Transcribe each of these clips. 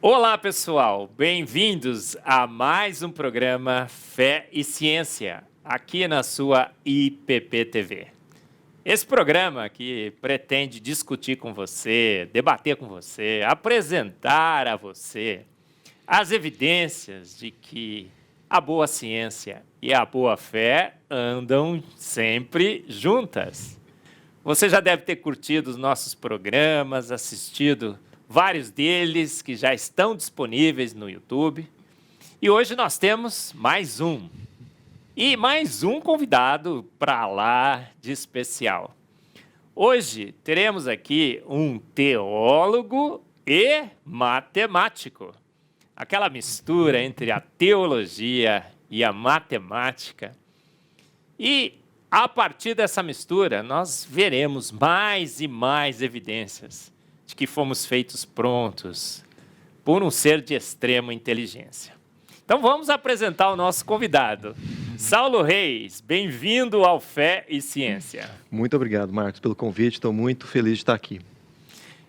Olá, pessoal! Bem-vindos a mais um programa Fé e Ciência, aqui na sua IPP TV. Esse programa que pretende discutir com você, debater com você, apresentar a você as evidências de que a boa ciência e a boa fé andam sempre juntas. Você já deve ter curtido os nossos programas, assistido vários deles que já estão disponíveis no YouTube. E hoje nós temos mais um. E mais um convidado para lá de especial. Hoje teremos aqui um teólogo e matemático. Aquela mistura entre a teologia e a matemática. E a partir dessa mistura, nós veremos mais e mais evidências de que fomos feitos prontos por um ser de extrema inteligência. Então vamos apresentar o nosso convidado. Saulo Reis, bem-vindo ao Fé e Ciência. Muito obrigado, Marcos, pelo convite. Estou muito feliz de estar aqui.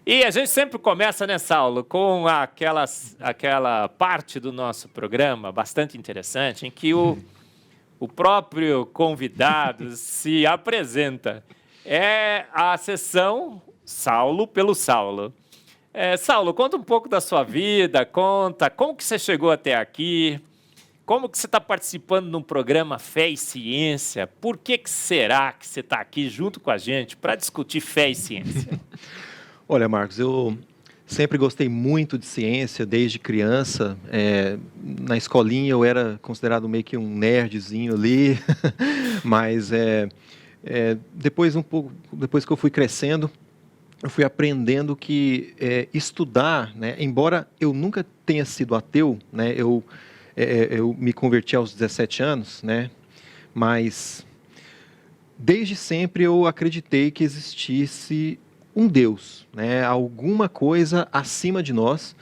E a gente sempre começa, né, Saulo, com aquela parte do nosso programa bastante interessante, em que o próprio convidado se apresenta. É a sessão Saulo pelo Saulo. Saulo, conta um pouco da sua vida, conta como que você chegou até aqui, como que você está participando de um programa Fé e Ciência, por que será que você está aqui junto com a gente para discutir fé e ciência? Olha, Marcos, eu sempre gostei muito de ciência, desde criança. Na escolinha eu era considerado meio que um nerdzinho ali, mas depois que eu fui crescendo, eu fui aprendendo que estudar, né, embora eu nunca tenha sido ateu, né, eu me converti aos 17 anos, né, mas desde sempre eu acreditei que existisse um Deus, né, alguma coisa acima de nós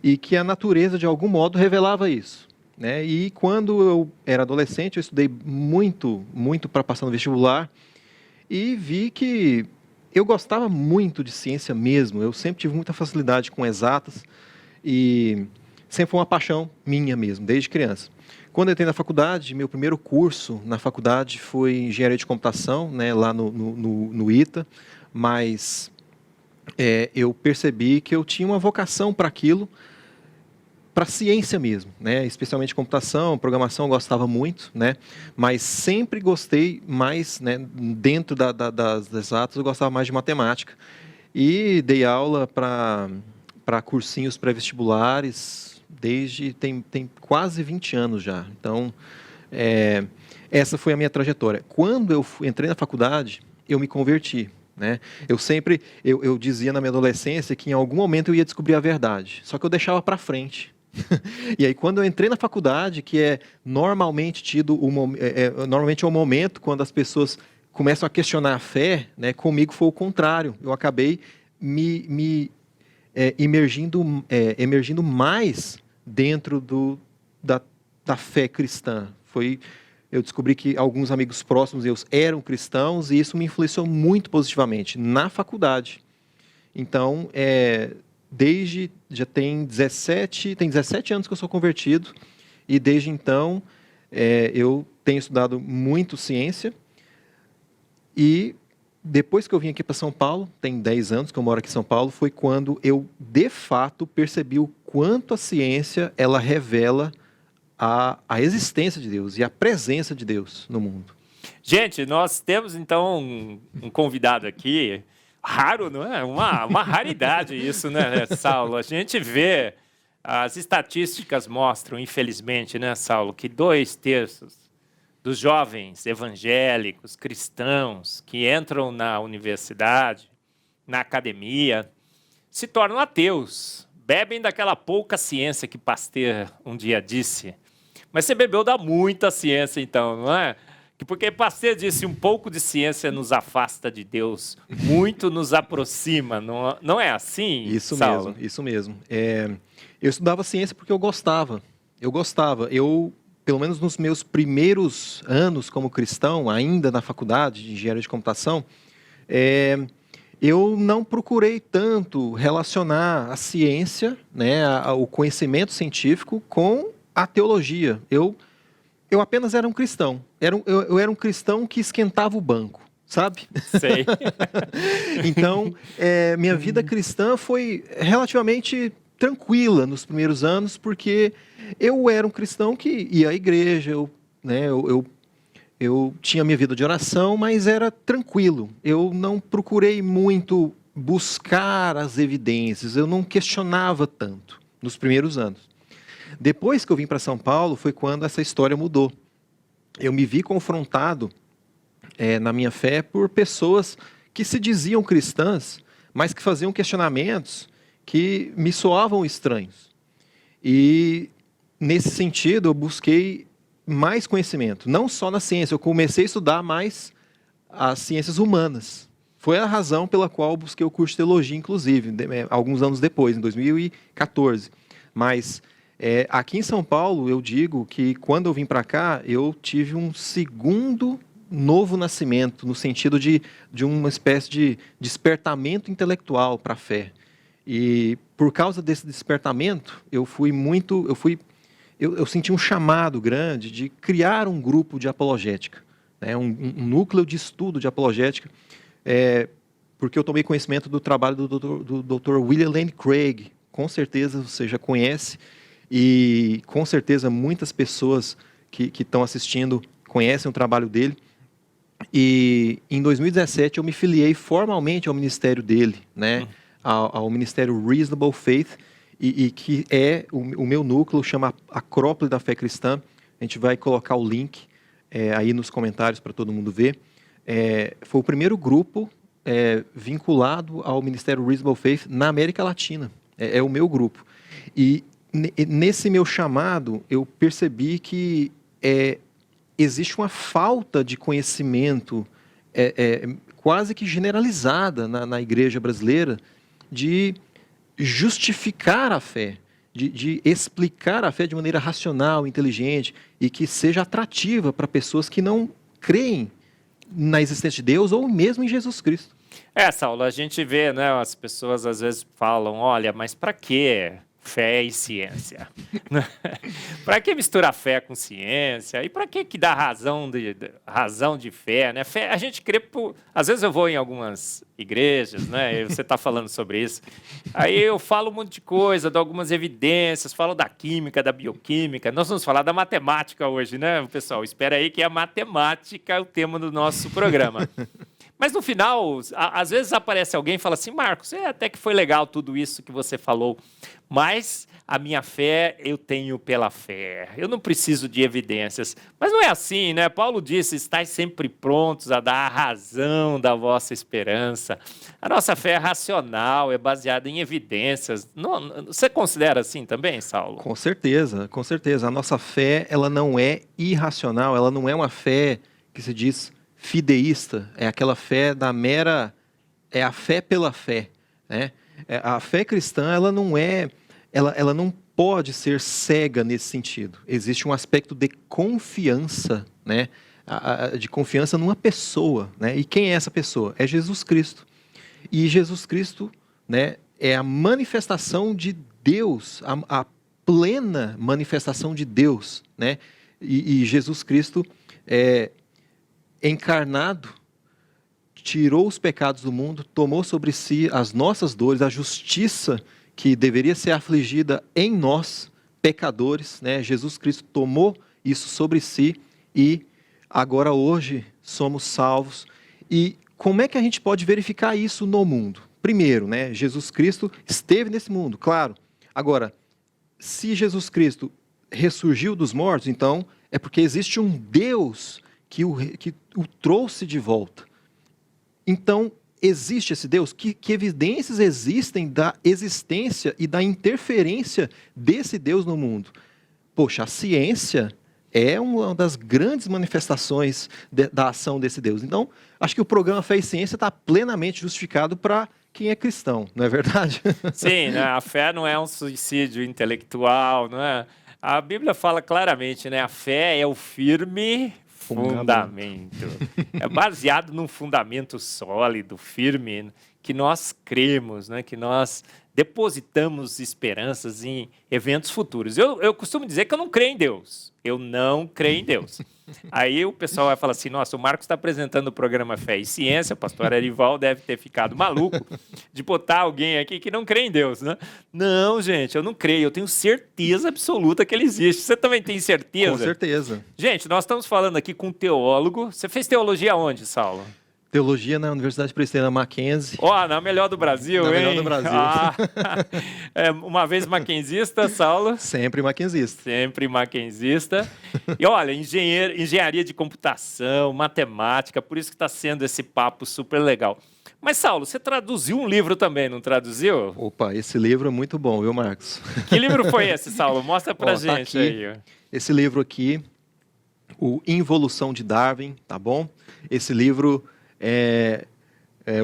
e que a natureza de algum modo revelava isso, né? E quando eu era adolescente eu estudei muito para passar no vestibular e vi que eu gostava muito de ciência mesmo. Eu sempre tive muita facilidade com exatas e sempre foi uma paixão minha mesmo, desde criança. Quando eu entrei na faculdade, meu primeiro curso na faculdade foi engenharia de computação, né, lá no ITA, mas eu percebi que eu tinha uma vocação para aquilo, para ciência mesmo, né? Especialmente computação, programação eu gostava muito, né? Mas sempre gostei mais, né? Dentro das exatas eu gostava mais de matemática. E dei aula para cursinhos pré-vestibulares tem quase 20 anos já. Então, essa foi a minha trajetória. Quando eu entrei na faculdade, eu me converti. Né? Eu dizia na minha adolescência que em algum momento eu ia descobrir a verdade, só que eu deixava para frente. E aí quando eu entrei na faculdade, que é normalmente normalmente é o momento quando as pessoas começam a questionar a fé, né? Comigo foi o contrário. Eu acabei me emergindo mais dentro da fé cristã. Eu descobri que alguns amigos próximos meus eram cristãos e isso me influenciou muito positivamente na faculdade. Então, já tem 17 anos que eu sou convertido e desde então eu tenho estudado muito ciência e depois que eu vim aqui para São Paulo, tem 10 anos que eu moro aqui em São Paulo, foi quando eu de fato percebi o quanto a ciência ela revela a existência de Deus e a presença de Deus no mundo. Gente, nós temos então um convidado aqui, raro, não é? Uma raridade isso, né, Saulo? A gente vê, as estatísticas mostram, infelizmente, né, Saulo, que 2/3 dos jovens evangélicos, cristãos, que entram na universidade, na academia, se tornam ateus, bebem daquela pouca ciência que Pasteur um dia disse. Mas você bebeu da muita ciência, então, não é? Porque Pasteur disse, um pouco de ciência nos afasta de Deus, muito nos aproxima, não é assim, Isso Saulo? mesmo, isso mesmo. Eu estudava ciência porque eu gostava. Pelo menos nos meus primeiros anos como cristão, ainda na faculdade de engenharia de computação, eu não procurei tanto relacionar a ciência, né, o conhecimento científico com a teologia. Eu apenas era um cristão. Eu era um cristão que esquentava o banco, sabe? Sei. Então, minha vida cristã foi relativamente tranquila nos primeiros anos, porque eu era um cristão que ia à igreja, eu tinha minha vida de oração, mas era tranquilo. Eu não procurei muito buscar as evidências, eu não questionava tanto nos primeiros anos. Depois que eu vim para São Paulo, foi quando essa história mudou. Eu me vi confrontado na minha fé por pessoas que se diziam cristãs, mas que faziam questionamentos que me soavam estranhos. E, nesse sentido, eu busquei mais conhecimento, não só na ciência, eu comecei a estudar mais as ciências humanas. Foi a razão pela qual eu busquei o curso de teologia, inclusive, alguns anos depois, em 2014. Mas aqui em São Paulo, eu digo que quando eu vim para cá, eu tive um segundo novo nascimento, no sentido de uma espécie de despertamento intelectual para a fé. E por causa desse despertamento, eu senti um chamado grande de criar um grupo de apologética, né, um núcleo de estudo de apologética, porque eu tomei conhecimento do trabalho do Dr. William Lane Craig. Com certeza você já conhece, e com certeza muitas pessoas que estão assistindo conhecem o trabalho dele. E em 2017 eu me filiei formalmente ao ministério dele, né, ao ministério Reasonable Faith, e que o meu núcleo, chama Acrópole da Fé Cristã. A gente vai colocar o link aí nos comentários para todo mundo ver. Foi o primeiro grupo vinculado ao Ministério Reasonable Faith na América Latina. É o meu grupo. E nesse meu chamado, eu percebi que existe uma falta de conhecimento quase que generalizada na igreja brasileira de justificar a fé, de explicar a fé de maneira racional, inteligente, e que seja atrativa para pessoas que não creem na existência de Deus ou mesmo em Jesus Cristo. Saulo, a gente vê, né, as pessoas às vezes falam, olha, mas para que fé e ciência? Para que misturar fé com ciência? E para que dá razão de fé, né? Fé, a gente crê por... Às vezes eu vou em algumas igrejas, né? E você está falando sobre isso. Aí eu falo um monte de coisa, dou algumas evidências, falo da química, da bioquímica. Nós vamos falar da matemática hoje, né, pessoal? Espera aí que é a matemática o tema do nosso programa. Mas no final, às vezes aparece alguém e fala assim, Marcos, até que foi legal tudo isso que você falou, mas a minha fé eu tenho pela fé, eu não preciso de evidências. Mas não é assim, né? Paulo disse, estais sempre prontos a dar a razão da vossa esperança. A nossa fé é racional, é baseada em evidências. Não, você considera assim também, Saulo? Com certeza, com certeza. A nossa fé, ela não é irracional, ela não é uma fé que se diz fideísta, é aquela fé é a fé pela fé, né? A fé cristã, ela não pode ser cega nesse sentido. Existe um aspecto de confiança, né? De confiança numa pessoa, né? E quem é essa pessoa? É Jesus Cristo. E Jesus Cristo, né, é a manifestação de Deus, a plena manifestação de Deus, né? E Jesus Cristo encarnado, tirou os pecados do mundo, tomou sobre si as nossas dores, a justiça que deveria ser afligida em nós, pecadores, né? Jesus Cristo tomou isso sobre si e agora hoje somos salvos. E como é que a gente pode verificar isso no mundo? Primeiro, né, Jesus Cristo esteve nesse mundo, claro. Agora, se Jesus Cristo ressurgiu dos mortos, então é porque existe um Deus que o trouxe de volta. Então, existe esse Deus? Que evidências existem da existência e da interferência desse Deus no mundo? Poxa, a ciência é uma das grandes manifestações da ação desse Deus. Então, acho que o programa Fé e Ciência está plenamente justificado para quem é cristão, não é verdade? Sim, né? A fé não é um suicídio intelectual, não é? A Bíblia fala claramente, né? A fé é o firme fundamento. É baseado num fundamento sólido, firme, que nós cremos, né? Que nós depositamos esperanças em eventos futuros. Eu costumo dizer que eu não creio em Deus. Eu não creio em Deus. Aí o pessoal vai falar assim, nossa, o Marcos está apresentando o programa Fé e Ciência, o pastor Arival deve ter ficado maluco de botar alguém aqui que não crê em Deus, né? Não, gente, eu não creio, eu tenho certeza absoluta que ele existe. Você também tem certeza? Com certeza. Gente, nós estamos falando aqui com um teólogo. Você fez teologia onde, Saulo? Teologia na Universidade Presbiteriana Mackenzie. Ó, na melhor do Brasil, na hein? melhor do Brasil. Uma vez mackenzista, Saulo. Sempre mackenzista. Sempre mackenzista. E olha, engenharia de computação, matemática, por isso que está sendo esse papo super legal. Mas, Saulo, você traduziu um livro também, não traduziu? Opa, esse livro é muito bom, viu, Marcos? Que livro foi esse, Saulo? Mostra pra gente tá aqui, aí. Esse livro aqui, o Involução de Darwin, tá bom? Esse livro...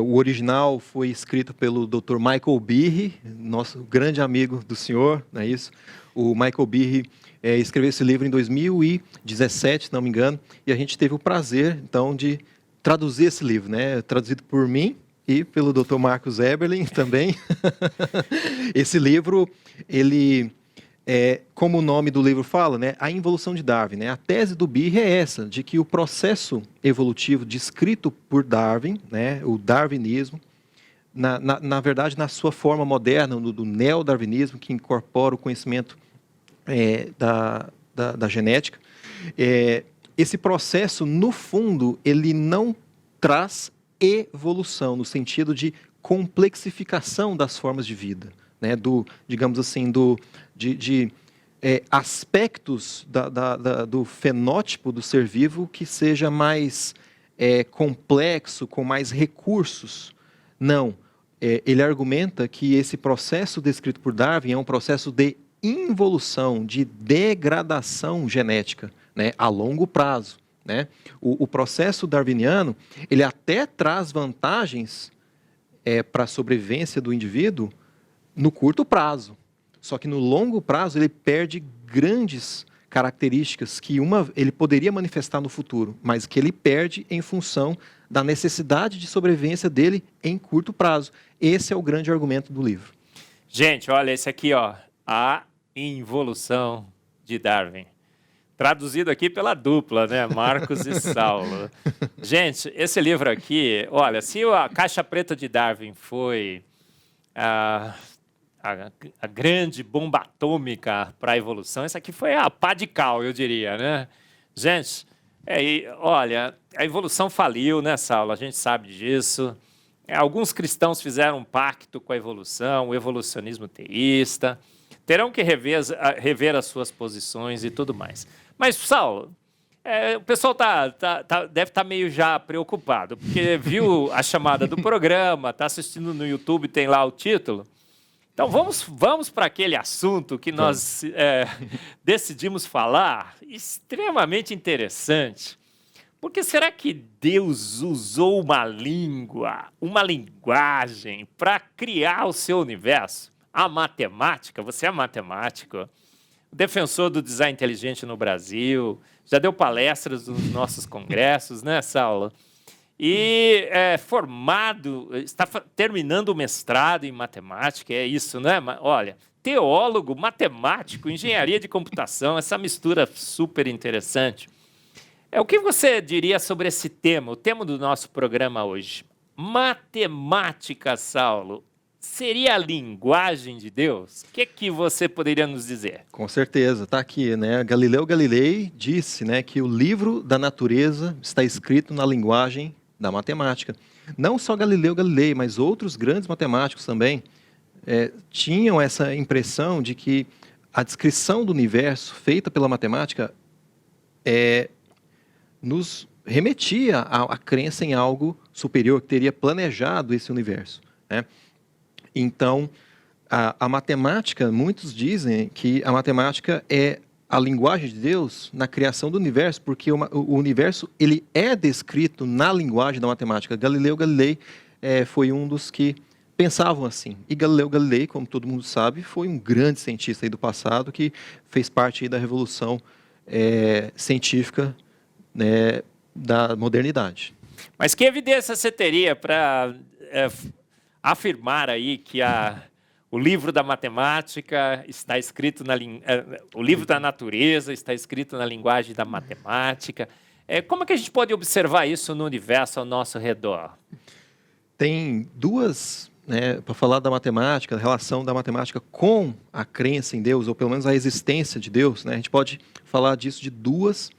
o original foi escrito pelo Dr. Michael Behe, nosso grande amigo do senhor, não é isso? O Michael Behe escreveu esse livro em 2017, se não me engano, e a gente teve o prazer, então, de traduzir esse livro, né? Traduzido por mim e pelo Dr. Marcos Eberlin também. Esse livro, ele... como o nome do livro fala, né, a involução de Darwin, né, a tese do Behe é essa, de que o processo evolutivo descrito por Darwin, né, o darwinismo, na verdade, na sua forma moderna, do neodarwinismo, que incorpora o conhecimento da genética, esse processo, no fundo, ele não traz evolução, no sentido de complexificação das formas de vida, né, digamos assim, de aspectos do fenótipo do ser vivo que seja mais complexo, com mais recursos. Não. Ele argumenta que esse processo descrito por Darwin é um processo de involução, de degradação genética, né, a longo prazo. Né? O processo darwiniano, ele até traz vantagens para a sobrevivência do indivíduo no curto prazo. Só que no longo prazo ele perde grandes características que ele poderia manifestar no futuro, mas que ele perde em função da necessidade de sobrevivência dele em curto prazo. Esse é o grande argumento do livro. Gente, olha esse aqui, ó, A Involução de Darwin. Traduzido aqui pela dupla, né? Marcos e Saulo. Gente, esse livro aqui, olha, se a Caixa Preta de Darwin foi a grande bomba atômica para a evolução, essa aqui foi a pá de cal, eu diria, né? Gente, olha, a evolução faliu, né, Saulo? A gente sabe disso. Alguns cristãos fizeram um pacto com a evolução, o evolucionismo teísta. Terão que rever as suas posições e tudo mais. Mas, Saulo, o pessoal deve estar meio já preocupado, porque viu a chamada do programa, está assistindo no YouTube, tem lá o título. Então, vamos para aquele assunto que nós decidimos falar, extremamente interessante. Porque será que Deus usou uma linguagem para criar o seu universo? A matemática, você é matemático, defensor do design inteligente no Brasil, já deu palestras nos nossos congressos, né, Saulo? E está terminando o mestrado em matemática, é isso, né? Olha, teólogo, matemático, engenharia de computação, essa mistura super interessante. O que você diria sobre esse tema, o tema do nosso programa hoje? Matemática, Saulo, seria a linguagem de Deus? O que você poderia nos dizer? Com certeza, está aqui, né? Galileu Galilei disse, né, que o livro da natureza está escrito na linguagem da matemática. Não só Galileu Galilei, mas outros grandes matemáticos também tinham essa impressão de que a descrição do universo feita pela matemática nos remetia à crença em algo superior, que teria planejado esse universo, né? Então, a matemática, muitos dizem que a matemática é a linguagem de Deus na criação do universo, porque o universo ele é descrito na linguagem da matemática. Galileu Galilei foi um dos que pensavam assim. E Galileu Galilei, como todo mundo sabe, foi um grande cientista aí do passado que fez parte aí da revolução científica, da modernidade. Mas que evidência você teria para afirmar aí que o livro da matemática está escrito o livro da natureza está escrito na linguagem da matemática. Como é que a gente pode observar isso no universo ao nosso redor? Tem duas, para falar da matemática, a relação da matemática com a crença em Deus, ou pelo menos a existência de Deus, né? A gente pode falar disso de duas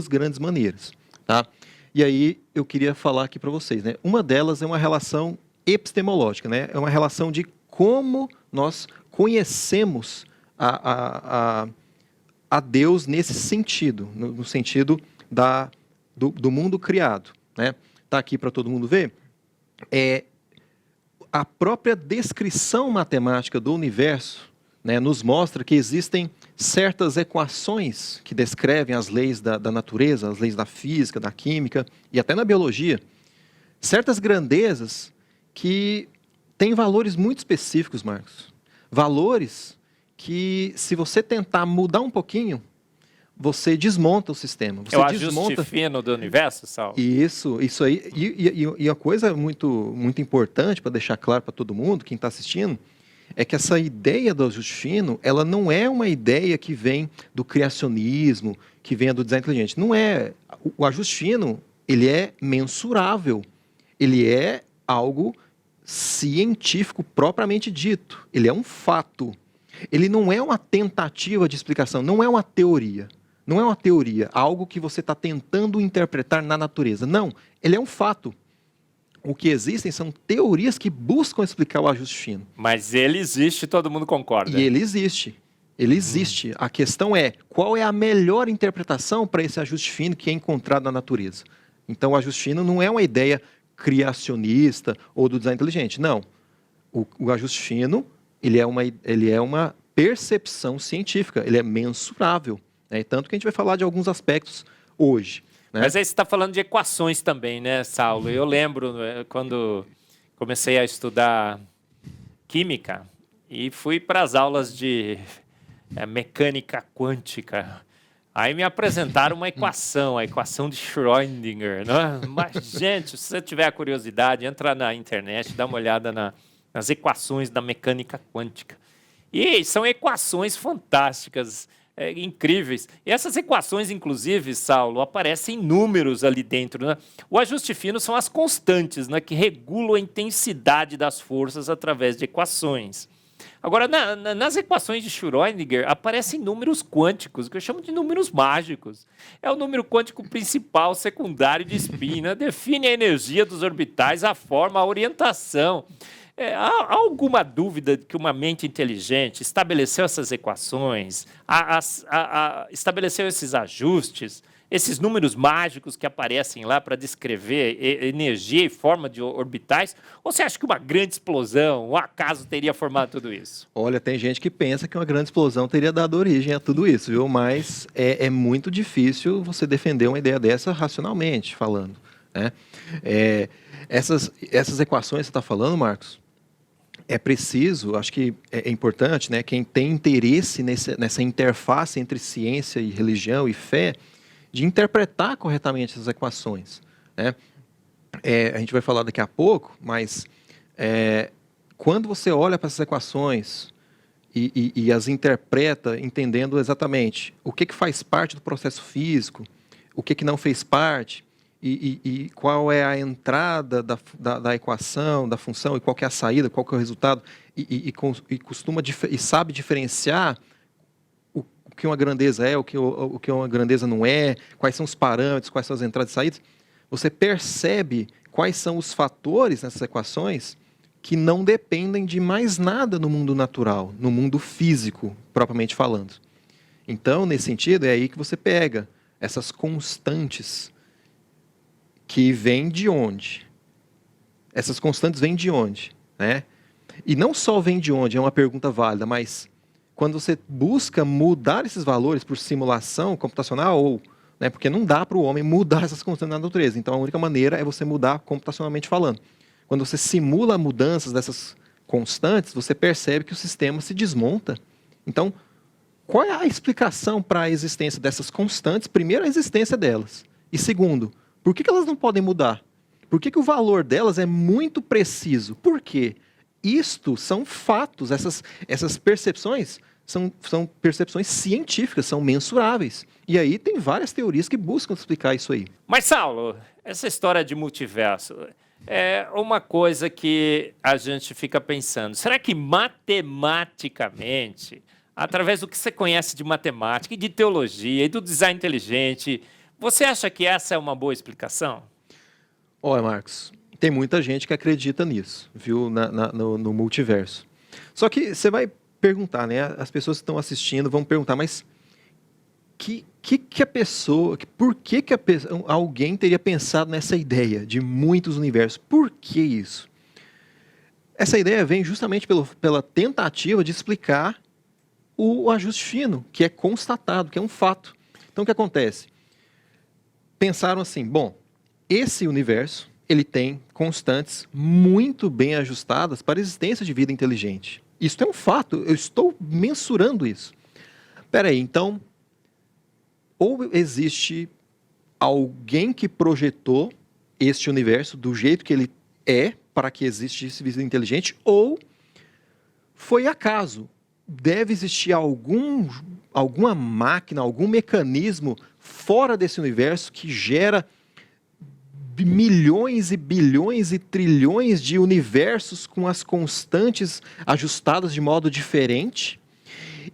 grandes maneiras, tá? E aí eu queria falar aqui para vocês, né? Uma delas é uma relação epistemológica, né? É uma relação de como nós conhecemos a Deus nesse sentido, no sentido do mundo criado, né? Tá aqui para todo mundo ver. A própria descrição matemática do universo, né, nos mostra que existem certas equações que descrevem as leis da natureza, as leis da física, da química e até na biologia, certas grandezas que têm valores muito específicos, Marcos. Valores que, se você tentar mudar um pouquinho, você desmonta o sistema. Você é o ajuste fino do universo, Saulo? Isso aí. E a coisa muito importante para deixar claro para todo mundo, quem está assistindo, é que essa ideia do ajuste fino, ela não é uma ideia que vem do criacionismo, que vem do design inteligente. Não é. O ajuste fino, ele é mensurável. Ele é algo científico propriamente dito. Ele é um fato. Ele não é uma tentativa de explicação, não é uma teoria. Não é uma teoria, algo que você está tentando interpretar na natureza. Não, ele é um fato. O que existem são teorias que buscam explicar o ajuste fino. Mas ele existe, todo mundo concorda. E ele existe. Ele existe. A questão é, qual é a melhor interpretação para esse ajuste fino que é encontrado na natureza? Então, o ajuste fino não é uma ideia criacionista ou do design inteligente. Não. O ajuste fino, ele é uma percepção científica, ele é mensurável. Tanto que a gente vai falar de alguns aspectos hoje. Né? Mas aí você está falando de equações também, né, Saulo? Eu lembro quando comecei a estudar química e fui para as aulas de mecânica quântica. Aí me apresentaram uma equação, a equação de Schrödinger. Né? Mas, gente, se você tiver a curiosidade, entra na internet, dá uma olhada nas equações da mecânica quântica. E são equações fantásticas, incríveis. E essas equações, inclusive, Saulo, aparecem números ali dentro. Né? O ajuste fino são as constantes, né, que regulam a intensidade das forças através de equações. Agora, nas equações de Schrödinger, aparecem números quânticos, que eu chamo de números mágicos. É o número quântico principal, secundário de spin, né? Define a energia dos orbitais, a forma, a orientação. Há alguma dúvida de que uma mente inteligente estabeleceu essas equações, estabeleceu esses ajustes, esses números mágicos que aparecem lá para descrever energia e forma de orbitais? Ou você acha que uma grande explosão, um acaso, teria formado tudo isso? Olha, tem gente que pensa que uma grande explosão teria dado origem a tudo isso, viu? Mas é muito difícil você defender uma ideia dessa racionalmente falando. Né? Essas equações que você está falando, Marcos, é preciso, acho que é importante, né, quem tem interesse nessa interface entre ciência e religião e fé, de interpretar corretamente essas equações. Né? A gente vai falar daqui a pouco, mas quando você olha para essas equações e as interpreta entendendo exatamente o que faz parte do processo físico, o que não fez parte, e qual é a entrada da equação, da função, e qual que é a saída, qual que é o resultado, e sabe diferenciar o que uma grandeza é, o que uma grandeza não é, quais são os parâmetros, quais são as entradas e saídas, você percebe quais são os fatores nessas equações que não dependem de mais nada no mundo natural, no mundo físico, propriamente falando. Então, nesse sentido, é aí que você pega essas constantes que vêm de onde? Essas constantes vêm de onde? Né? E não só vêm de onde, é uma pergunta válida, mas quando você busca mudar esses valores por simulação computacional, né, porque não dá para o homem mudar essas constantes na natureza, então a única maneira é você mudar computacionalmente falando. Quando você simula mudanças dessas constantes, você percebe que o sistema se desmonta. Então, qual é a explicação para a existência dessas constantes? Primeiro, a existência delas. E segundo, por que elas não podem mudar? Por que o valor delas é muito preciso? Por quê? isto são fatos, essas percepções são percepções científicas, são mensuráveis. E aí tem várias teorias que buscam explicar isso aí. Mas, Saulo, essa história de multiverso é uma coisa que a gente fica pensando. Será que matematicamente, através do que você conhece de matemática e de teologia e do design inteligente, você acha que essa é uma boa explicação? Olha, Marcos, tem muita gente que acredita nisso, viu, no multiverso. Só que você vai perguntar, né? As pessoas que estão assistindo vão perguntar, mas por que alguém teria pensado nessa ideia de muitos universos? Por que isso? Essa ideia vem justamente pela tentativa de explicar o ajuste fino, que é constatado, que é um fato. Então, o que acontece? Pensaram assim, bom, esse universo, ele tem constantes muito bem ajustadas para a existência de vida inteligente. Isso é um fato, eu estou mensurando isso. Espera aí, então, ou existe alguém que projetou este universo do jeito que ele é para que existisse vida inteligente, ou foi acaso. Deve existir alguma máquina, algum mecanismo fora desse universo que gera milhões e bilhões e trilhões de universos com as constantes ajustadas de modo diferente.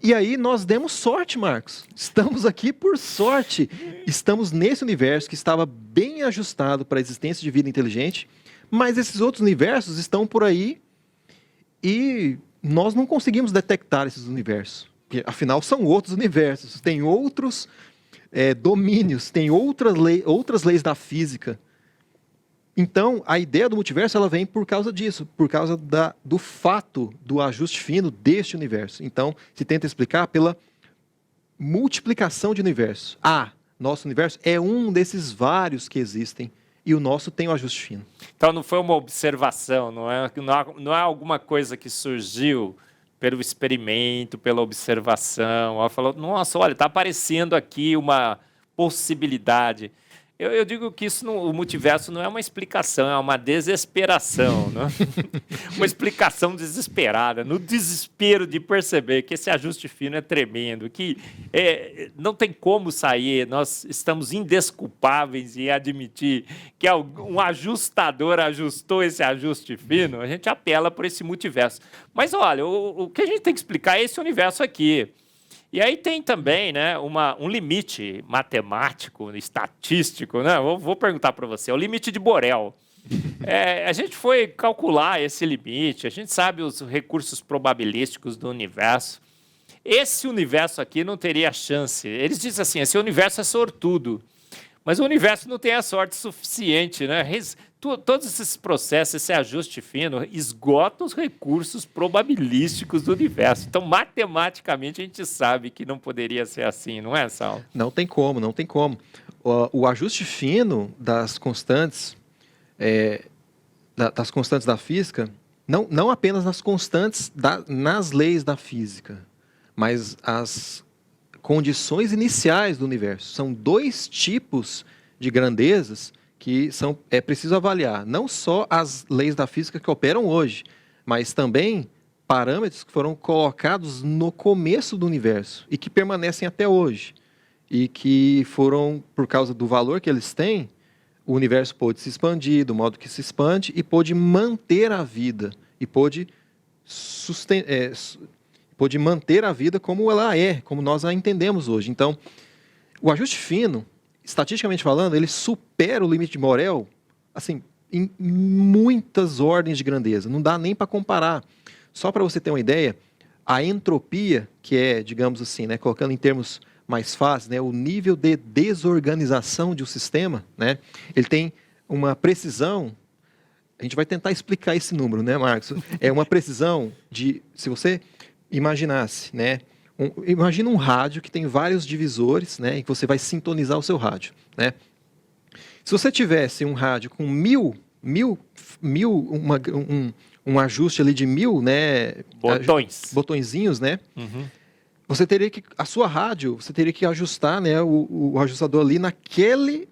E aí nós demos sorte, Marcos. Estamos aqui por sorte. Estamos nesse universo que estava bem ajustado para a existência de vida inteligente, mas esses outros universos estão por aí e nós não conseguimos detectar esses universos. Porque, afinal, são outros universos, tem outros domínios, tem outras leis da física. Então, a ideia do multiverso ela vem por causa disso, por causa do fato do ajuste fino deste universo. Então, se tenta explicar pela multiplicação de universos. Nosso universo é um desses vários que existem e o nosso tem o ajuste fino. Então, não foi uma observação, não é alguma coisa que surgiu pelo experimento, pela observação. Ela falou, nossa, olha, está aparecendo aqui uma possibilidade. Eu digo que o multiverso não é uma explicação, é uma desesperação, né? Uma explicação desesperada, no desespero de perceber que esse ajuste fino é tremendo, que não tem como sair, nós estamos indesculpáveis em admitir que um ajustador ajustou esse ajuste fino, a gente apela por esse multiverso. Mas olha, o que a gente tem que explicar é esse universo aqui. E aí tem também, né, um limite matemático, estatístico, né? Vou perguntar para você, é o limite de Borel. A gente foi calcular esse limite, a gente sabe os recursos probabilísticos do universo. Esse universo aqui não teria chance. Eles dizem assim, esse universo é sortudo. Mas o universo não tem a sorte suficiente, né? Todos esses processos, esse ajuste fino, esgota os recursos probabilísticos do universo. Então, matematicamente, a gente sabe que não poderia ser assim, não é, Saulo? Não tem como, não tem como. O ajuste fino das constantes, das constantes da física, não apenas nas constantes nas leis da física, mas as condições iniciais do universo. São dois tipos de grandezas que é preciso avaliar. Não só as leis da física que operam hoje, mas também parâmetros que foram colocados no começo do universo e que permanecem até hoje. E que foram, por causa do valor que eles têm, o universo pôde se expandir do modo que se expande e pôde manter a vida. E pôde manter a vida como ela é, como nós a entendemos hoje. Então, o ajuste fino, estatisticamente falando, ele supera o limite de Borel, assim, em muitas ordens de grandeza. Não dá nem para comparar. Só para você ter uma ideia, a entropia, que é, digamos assim, né, colocando em termos mais fáceis, né, o nível de desorganização de um sistema, né, ele tem uma precisão. A gente vai tentar explicar esse número, né, Marcos? É uma precisão de, se você imaginasse, né? Imagina um rádio que tem vários divisores, né? E que você vai sintonizar o seu rádio, né? Se você tivesse um rádio com um ajuste ali de 1000, né? Botõezinhos, né? Uhum. Você teria que ajustar, né? O ajustador ali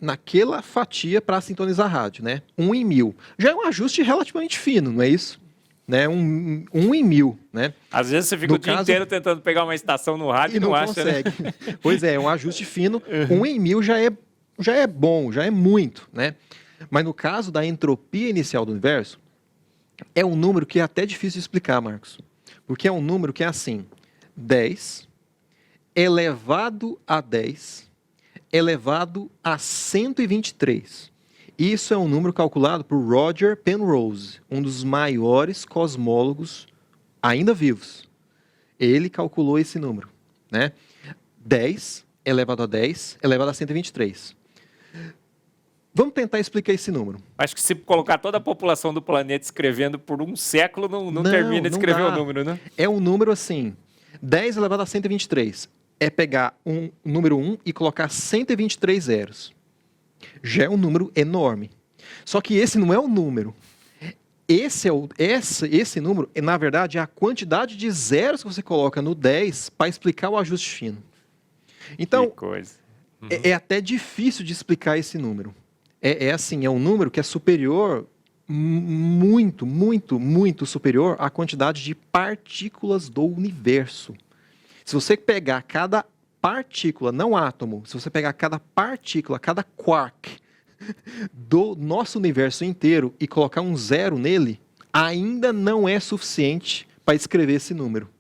naquela fatia para sintonizar a rádio, né? 1 em 1000. Já é um ajuste relativamente fino, não é isso? né? Um em 1000, né? Às vezes você fica o dia inteiro tentando pegar uma estação no rádio e não acha, consegue. Né? Pois é, um ajuste fino. 1 em 1000 já é bom, já é muito, né? Mas no caso da entropia inicial do universo, é um número que é até difícil de explicar, Marcos. Porque é um número que é assim, 10 elevado a 10 elevado a 123. Isso é um número calculado por Roger Penrose, um dos maiores cosmólogos ainda vivos. Ele calculou esse número, né? 10 elevado a 10 elevado a 123. Vamos tentar explicar esse número. Acho que se colocar toda a população do planeta escrevendo por um século, não termina de escrever o número, né? É um número assim, 10 elevado a 123. É pegar um número 1 e colocar 123 zeros. Já é um número enorme. Só que esse não é um número. Esse número, na verdade, é a quantidade de zeros que você coloca no 10 para explicar o ajuste fino. Então, que coisa. É até difícil de explicar esse número. É um número que é superior, muito, muito, muito superior à quantidade de partículas do universo. Se você pegar cada partícula, não átomo, se você pegar cada partícula, cada quark do nosso universo inteiro e colocar um zero nele, ainda não é suficiente para escrever esse número.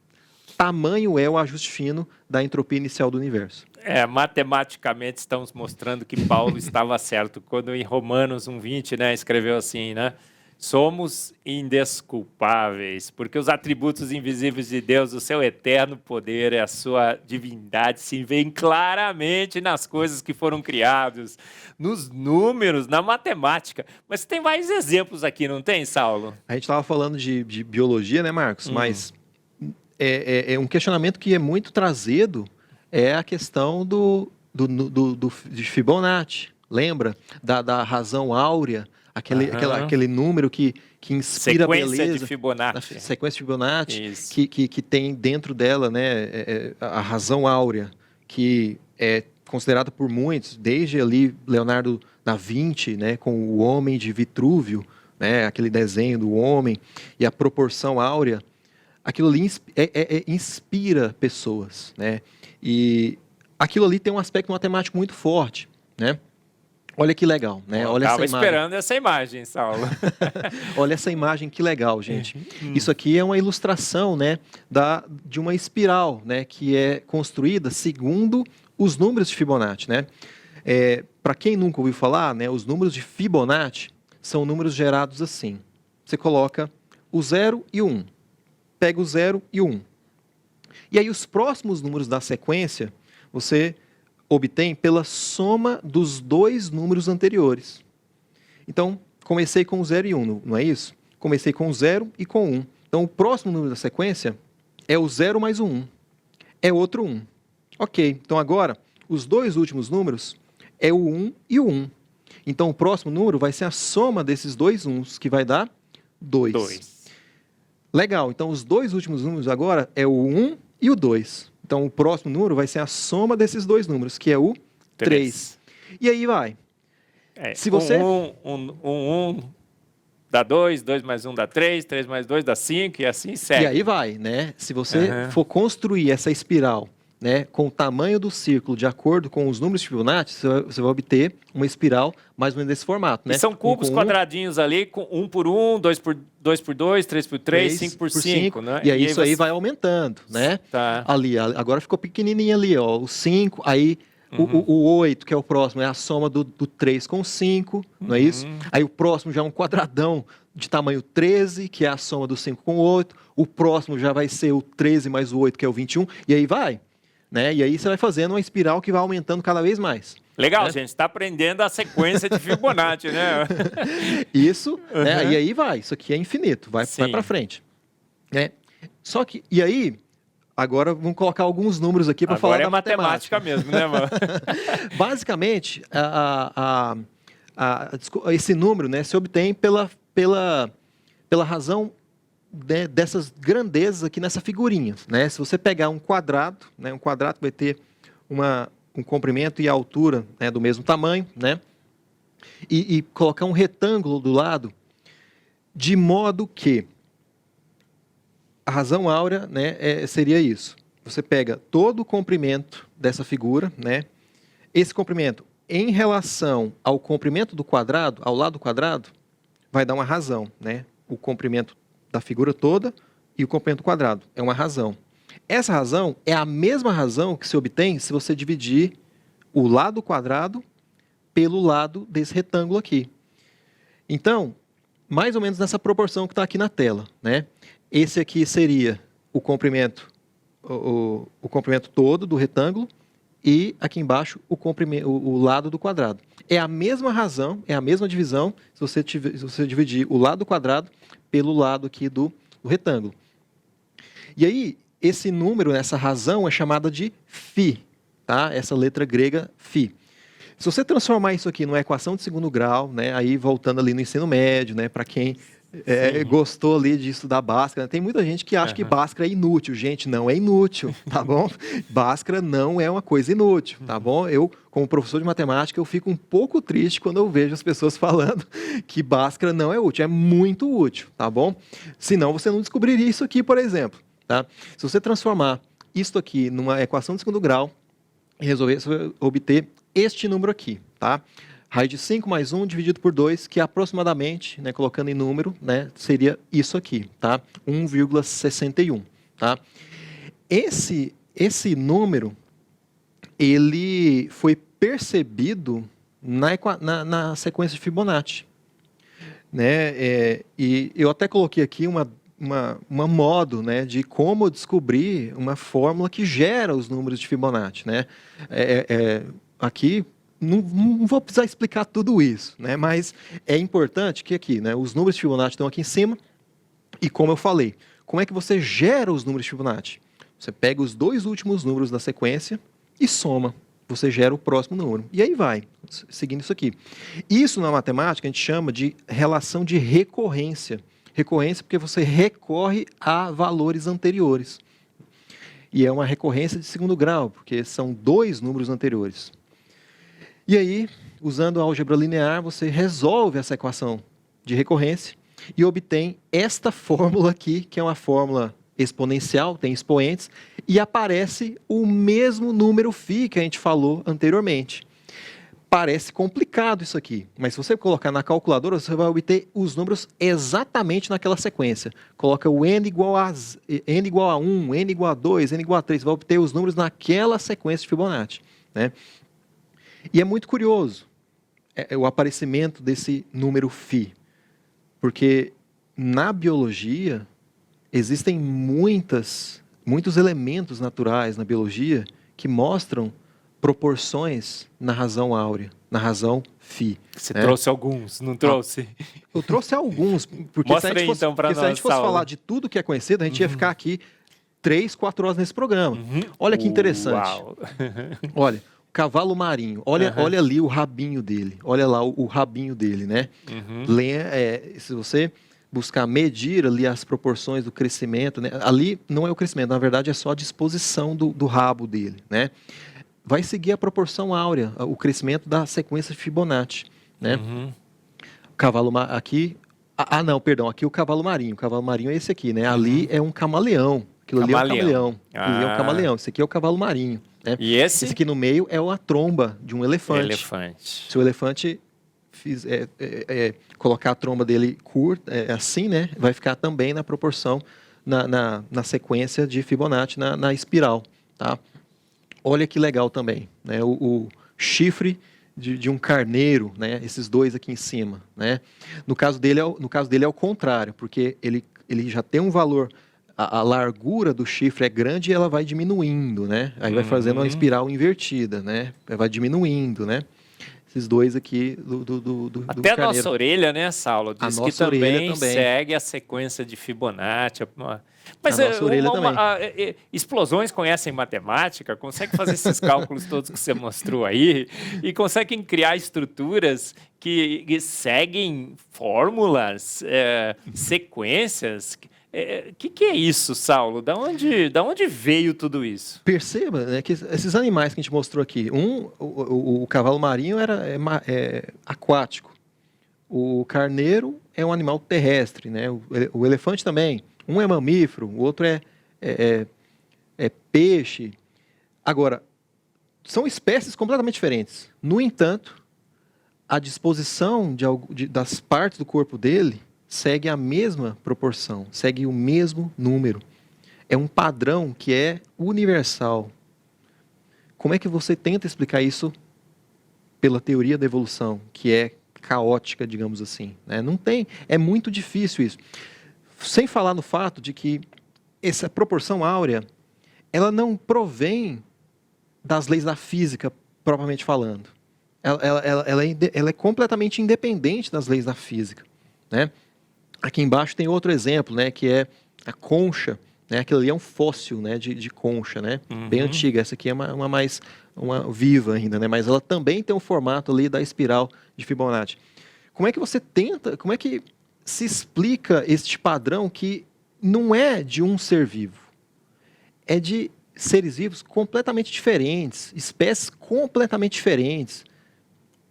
Tamanho é o ajuste fino da entropia inicial do universo. Matematicamente estamos mostrando que Paulo estava certo quando em Romanos 1:20, né, escreveu assim, né? Somos indesculpáveis, porque os atributos invisíveis de Deus, o seu eterno poder e a sua divindade se veem claramente nas coisas que foram criadas, nos números, na matemática. Mas tem vários exemplos aqui, não tem, Saulo? A gente estava falando de biologia, né, Marcos? Mas é um questionamento que é muito trazido, é a questão de Fibonacci. Lembra? Da razão áurea. Aquele número que inspira sequência beleza. De Fibonacci. Sequência de Fibonacci, que tem dentro dela, né, a razão áurea, que é considerada por muitos, desde ali Leonardo da Vinci, né, com o Homem de Vitrúvio, né, aquele desenho do homem, e a proporção áurea, aquilo ali inspira pessoas, né, e aquilo ali tem um aspecto matemático muito forte, né. Olha que legal, né? Olha essa imagem. Estava esperando essa imagem, Saulo. Olha essa imagem, que legal, gente. Isso aqui é uma ilustração, né, de uma espiral, né, que é construída segundo os números de Fibonacci, né? Para quem nunca ouviu falar, né, os números de Fibonacci são números gerados assim. Você coloca o 0 e o 1. Pega o 0 e o 1. E aí os próximos números da sequência, você obtém pela soma dos dois números anteriores. Então, comecei com 0 e 1, não é isso? Comecei com 0 e com 1. Então, o próximo número da sequência é o 0 mais o 1. É outro 1. Ok, então agora, os dois últimos números é o 1 e o 1. Então, o próximo número vai ser a soma desses dois 1s, que vai dar 2. Legal, então os dois últimos números agora é o 1 e o 2. Então, o próximo número vai ser a soma desses dois números, que é o 3. E aí vai. Se você... 1 dá 2, 2 mais 1 dá 3, 3 mais 2 dá 5, e assim segue. E aí vai, né? Se você for construir essa espiral, né, com o tamanho do círculo de acordo com os números de Fibonacci, você vai obter uma espiral mais ou menos desse formato, né? E são cubos quadradinhos ali, com 1 por 1, 2 por 2, 3 por 3, 5 por 5, né? E aí isso aí vai aumentando, né? Tá. Ali, agora ficou pequenininho ali, ó, o 5, aí o 8, que é o próximo, é a soma do 3 com 5, não é isso? Aí o próximo já é um quadradão de tamanho 13, que é a soma do 5 com o 8. O próximo já vai ser o 13 mais o 8, que é o 21, e aí vai. Né? E aí você vai fazendo uma espiral que vai aumentando cada vez mais. Legal, né? Gente. Está aprendendo a sequência de Fibonacci, né? Isso, né? E aí vai. Isso aqui é infinito. Vai para frente. Né? Só que, e aí, agora vamos colocar alguns números aqui para falar da matemática mesmo, né, mano? Basicamente, esse número, né, se obtém pela razão, né, dessas grandezas aqui nessa figurinha, né? Se você pegar um quadrado, né, um quadrado vai ter um comprimento e a altura, né, do mesmo tamanho, né? E colocar um retângulo do lado, de modo que a razão áurea, né, seria isso. Você pega todo o comprimento dessa figura, né? Esse comprimento em relação ao comprimento do quadrado, ao lado quadrado, vai dar uma razão, né? O comprimento da figura toda e o comprimento do quadrado é uma razão. Essa razão é a mesma razão que se obtém se você dividir o lado quadrado pelo lado desse retângulo aqui. Então, mais ou menos nessa proporção que está aqui na tela, né? Esse aqui seria o comprimento, o comprimento todo do retângulo e aqui embaixo o lado do quadrado. É a mesma razão, é a mesma divisão se você dividir o lado quadrado pelo lado aqui do retângulo. E aí, esse número, essa razão é chamada de φ, tá? Essa letra grega φ. Se você transformar isso aqui numa equação de segundo grau, né, aí voltando ali no ensino médio, né, para quem gostou ali de estudar Bhaskara, tem muita gente que acha que Bhaskara é inútil. Gente, não é inútil, tá bom? Bhaskara não é uma coisa inútil, tá bom? Eu, como professor de matemática, eu fico um pouco triste quando eu vejo as pessoas falando que Bhaskara não é útil. É muito útil, tá bom? Senão você não descobriria isso aqui, por exemplo, tá? Se você transformar isso aqui numa equação de segundo grau e resolver, você vai obter este número aqui, tá? Raiz de 5 mais 1 dividido por 2, que aproximadamente, né, colocando em número, né, seria isso aqui, tá? 1,61, tá? Esse número, ele foi percebido na sequência de Fibonacci, né? E eu até coloquei aqui uma modo, né, de como descobrir uma fórmula que gera os números de Fibonacci, né? Aqui não vou precisar explicar tudo isso, né? Mas é importante que aqui, né, os números de Fibonacci estão aqui em cima e, como eu falei, como é que você gera os números de Fibonacci? Você pega os dois últimos números da sequência e soma. Você gera o próximo número. E aí vai, seguindo isso aqui. Isso na matemática a gente chama de relação de recorrência. Recorrência porque você recorre a valores anteriores. E é uma recorrência de segundo grau, porque são dois números anteriores. E aí, usando a álgebra linear, você resolve essa equação de recorrência e obtém esta fórmula aqui, que é uma fórmula exponencial, tem expoentes, e aparece o mesmo número φ que a gente falou anteriormente. Parece complicado isso aqui, mas se você colocar na calculadora, você vai obter os números exatamente naquela sequência. Coloca o n igual a 1, n igual a 2, n igual a 3, você vai obter os números naquela sequência de Fibonacci, né? E é muito curioso o aparecimento desse número φ, porque na biologia existem muitos elementos naturais na biologia que mostram proporções na razão áurea, na razão φ. Você trouxe alguns, não trouxe? Eu trouxe alguns, porque Mostra se a gente fosse falar de tudo que é conhecido, a gente ia ficar aqui 3, 4 horas nesse programa. Olha que interessante. Uau. Olha, cavalo marinho, olha ali o rabinho dele, olha lá o rabinho dele, né? Se você buscar medir ali as proporções do crescimento, né? Ali não é o crescimento, na verdade é só a disposição do rabo dele, né? Vai seguir a proporção áurea, o crescimento da sequência de Fibonacci, né? O cavalo aqui, não, perdão, aqui o cavalo marinho é esse aqui, né? Ali é um camaleão, aquilo ali é um camaleão, ali é um camaleão, esse aqui é o cavalo marinho, né? E esse aqui no meio é a tromba de um elefante. Se o elefante colocar a tromba dele curta, assim, né? Vai ficar também na proporção, na sequência de Fibonacci, na espiral, tá? Olha que legal também, né? O chifre de um carneiro, né? Esses dois aqui em cima, né? No caso dele é o contrário, porque ele já tem um valor, a largura do chifre é grande e ela vai diminuindo, né? Aí vai fazendo uma espiral invertida, né? Vai diminuindo, né? Esses dois aqui do até a carneiro. nossa orelha, né, Saulo? Diz que também segue a sequência de Fibonacci. Mas explosões conhecem matemática, conseguem fazer esses cálculos todos que você mostrou aí e conseguem criar estruturas que seguem fórmulas, sequências. Que é isso, Saulo? Da onde veio tudo isso? Perceba, né, que esses animais que a gente mostrou aqui, o cavalo marinho é aquático, o carneiro é um animal terrestre, né? O elefante também, Um é mamífero, o outro é peixe. Agora, são espécies completamente diferentes. No entanto, a disposição das partes do corpo dele segue a mesma proporção, segue o mesmo número. É um padrão que é universal. Como é que você tenta explicar isso pela teoria da evolução, que é caótica, digamos assim, né? Não tem, é muito difícil isso. Sem falar no fato de que essa proporção áurea, ela não provém das leis da física, propriamente falando. Ela é completamente independente das leis da física, né? Aqui embaixo tem outro exemplo, né, que é a concha, né? Aquilo ali é um fóssil, né, de concha, né? Bem antiga. Essa aqui é uma viva ainda, né? Mas ela também tem um formato ali da espiral de Fibonacci. Como é que se explica este padrão que não é de um ser vivo? É de seres vivos completamente diferentes, espécies completamente diferentes.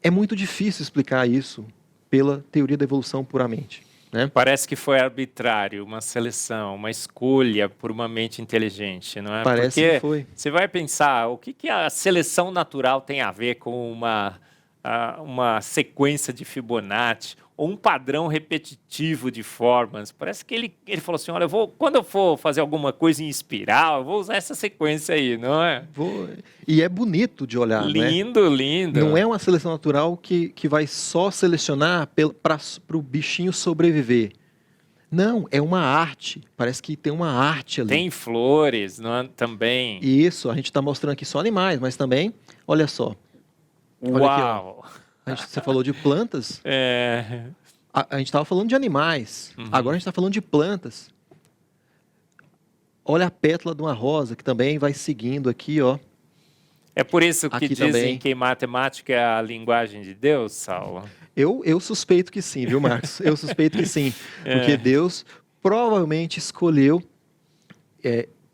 É muito difícil explicar isso pela teoria da evolução puramente, né? Parece que foi arbitrário, uma seleção, uma escolha por uma mente inteligente, não é? Parece Porque que foi. você vai pensar, o que a seleção natural tem a ver com uma sequência de Fibonacci ou um padrão repetitivo de formas? Parece que ele falou assim, olha, quando eu for fazer alguma coisa em espiral, eu vou usar essa sequência aí, não é? E é bonito de olhar, Lindo, né? lindo. Não é uma seleção natural que vai só selecionar para o bichinho sobreviver. Não, é uma arte. Parece que tem uma arte ali. Tem flores, não é? Também. Isso, a gente está mostrando aqui só animais, mas também, olha só. Uau! Olha aqui, você falou de plantas. É... A gente estava falando de animais. Agora a gente está falando de plantas. Olha a pétala de uma rosa, que também vai seguindo aqui, ó. É por isso que Aqui dizem também. que matemática é a linguagem de Deus, Saulo? Eu suspeito que sim, viu, Marcos? Eu suspeito que sim. Porque Deus provavelmente escolheu,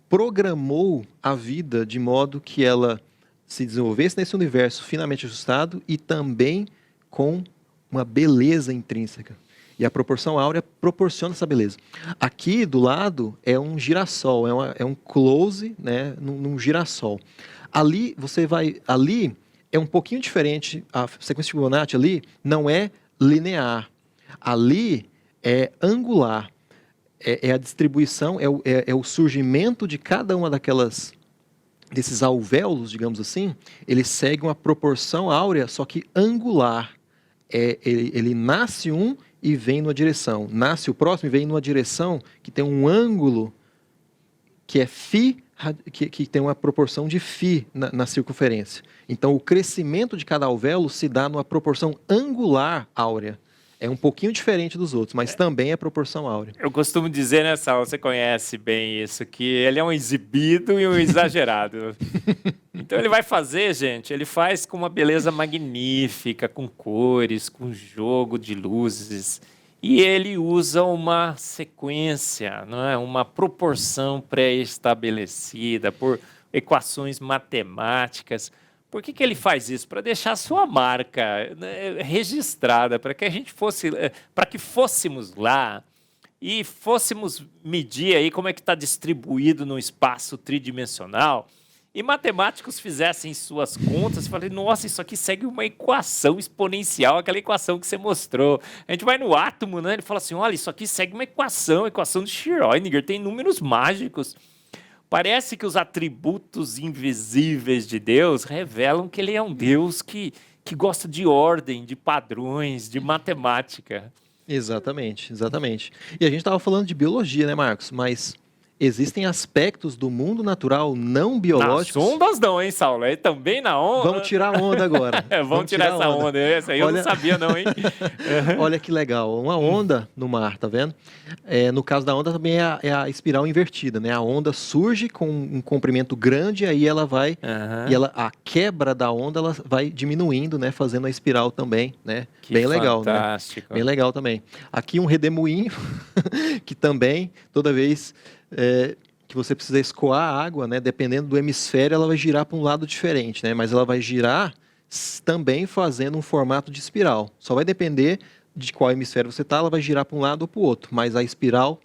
programou a vida de modo que ela se desenvolvesse nesse universo finamente ajustado e também com uma beleza intrínseca. E a proporção áurea proporciona essa beleza. Aqui do lado é um girassol, é um close, né, num girassol. Ali ali é um pouquinho diferente, a sequência de Fibonacci ali não é linear. Ali é angular. É a distribuição, é o surgimento de cada uma desses alvéolos, digamos assim, ele segue uma proporção áurea, só que angular. Ele nasce um e vem numa direção. Nasce o próximo e vem numa direção que tem um ângulo que é φ, que tem uma proporção de φ na circunferência. Então, o crescimento de cada alvéolo se dá numa proporção angular áurea. É um pouquinho diferente dos outros, mas também é proporção áurea. Eu costumo dizer, né, Saulo, você conhece bem isso, que ele é um exibido e um exagerado. Então ele vai fazer, gente, ele faz com uma beleza magnífica, com cores, com jogo de luzes. E ele usa uma sequência, não é? Uma proporção pré-estabelecida por equações matemáticas. Por que ele faz isso? Para deixar a sua marca, né, registrada, para que a gente para que fôssemos lá e fôssemos medir aí como é que está distribuído no espaço tridimensional e matemáticos fizessem suas contas e falei, nossa, isso aqui segue uma equação exponencial, aquela equação que você mostrou. A gente vai no átomo, né? Ele fala assim, olha, isso aqui segue uma equação de Schrödinger, tem números mágicos. Parece que os atributos invisíveis de Deus revelam que ele é um Deus que gosta de ordem, de padrões, de matemática. Exatamente, exatamente. E a gente estava falando de biologia, né, Marcos? Mas existem aspectos do mundo natural não biológicos. Nas ondas não, hein, Saulo? É também na onda. Vamos tirar a onda agora. Vamos tirar essa onda. Essa aí eu não sabia não, hein? Olha que legal. Uma onda no mar, tá vendo? No caso da onda também é a espiral invertida, né? A onda surge com um comprimento grande, aí ela vai... E a quebra da onda ela vai diminuindo, né? Fazendo a espiral também, né? Que bem legal, fantástico. Né? Bem legal também. Aqui um redemoinho, que também, toda vez... que você precisa escoar a água, né? Dependendo do hemisfério, ela vai girar para um lado diferente, né? Mas ela vai girar também fazendo um formato de espiral. Só vai depender de qual hemisfério você está, ela vai girar para um lado ou para o outro. Mas a espiral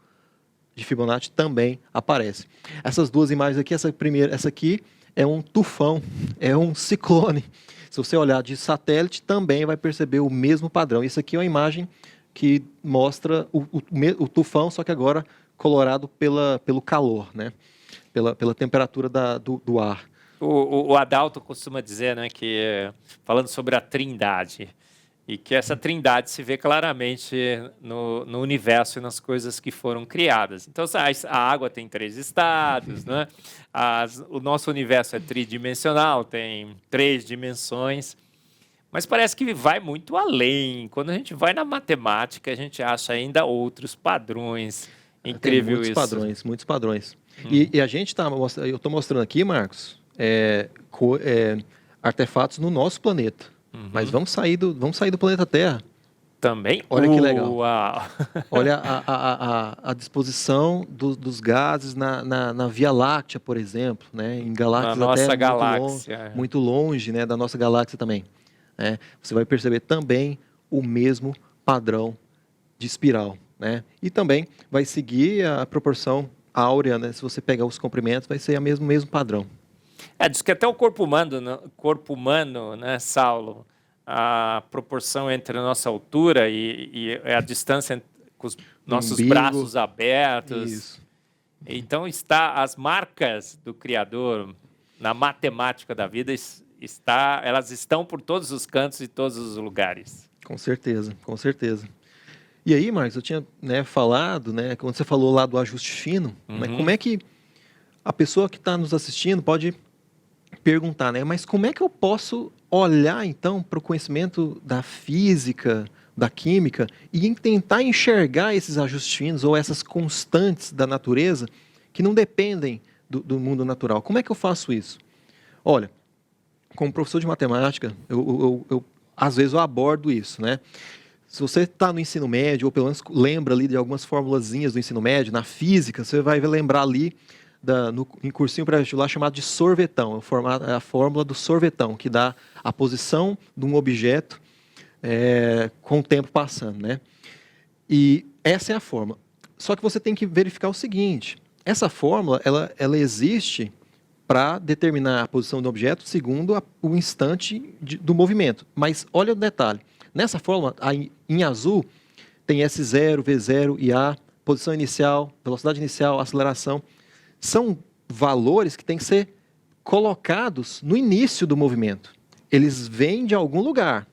de Fibonacci também aparece. Essas duas imagens aqui, essa aqui é um tufão, é um ciclone. Se você olhar de satélite, também vai perceber o mesmo padrão. Isso aqui é uma imagem que mostra o tufão, só que agora colorado pelo calor, né? Pela temperatura do ar. O Adalto costuma dizer, né, que falando sobre a trindade, e que essa trindade se vê claramente no universo e nas coisas que foram criadas. Então, a água tem 3 estados, né? O nosso universo é tridimensional, tem 3 dimensões, mas parece que vai muito além. Quando a gente vai na matemática, a gente acha ainda outros padrões. Incrível tem isso. Muitos padrões. E a gente eu estou mostrando aqui, Marcos, artefatos no nosso planeta. Mas vamos sair do planeta Terra. Também? Olha que legal. Uau. Olha a disposição dos gases na Via Láctea, por exemplo, né? Em galáxias na nossa até galáxia. Muito longe, né? Da nossa galáxia também. Né? Você vai perceber também o mesmo padrão de espiral. Né? E também vai seguir a proporção áurea, né? Se você pegar os comprimentos, vai ser o mesmo padrão. Diz que até o corpo humano, né, Saulo, a proporção entre a nossa altura e a distância com os nossos braços abertos. Isso. Então, as marcas do Criador na matemática da vida, elas estão por todos os cantos e todos os lugares. Com certeza, com certeza. E aí, Marcos, eu tinha falado, né, quando você falou lá do ajuste fino, né, como é que a pessoa que está nos assistindo pode perguntar, né, mas como é que eu posso olhar, então, para o conhecimento da física, da química, e tentar enxergar esses ajustes finos ou essas constantes da natureza que não dependem do mundo natural? Como é que eu faço isso? Olha, como professor de matemática, às vezes eu abordo isso, né? Se você está no ensino médio, ou pelo menos lembra ali de algumas formulazinhas do ensino médio, na física, você vai lembrar ali em cursinho pré-vestibular chamado de sorvetão, a fórmula do sorvetão, que dá a posição de um objeto com o tempo passando, né? E essa é a fórmula. Só que você tem que verificar o seguinte, essa fórmula, ela existe para determinar a posição do objeto segundo o instante do movimento. Mas olha o detalhe. Nessa fórmula, em azul, tem S0, V0 e A, posição inicial, velocidade inicial, aceleração. São valores que têm que ser colocados no início do movimento. Eles vêm de algum lugar.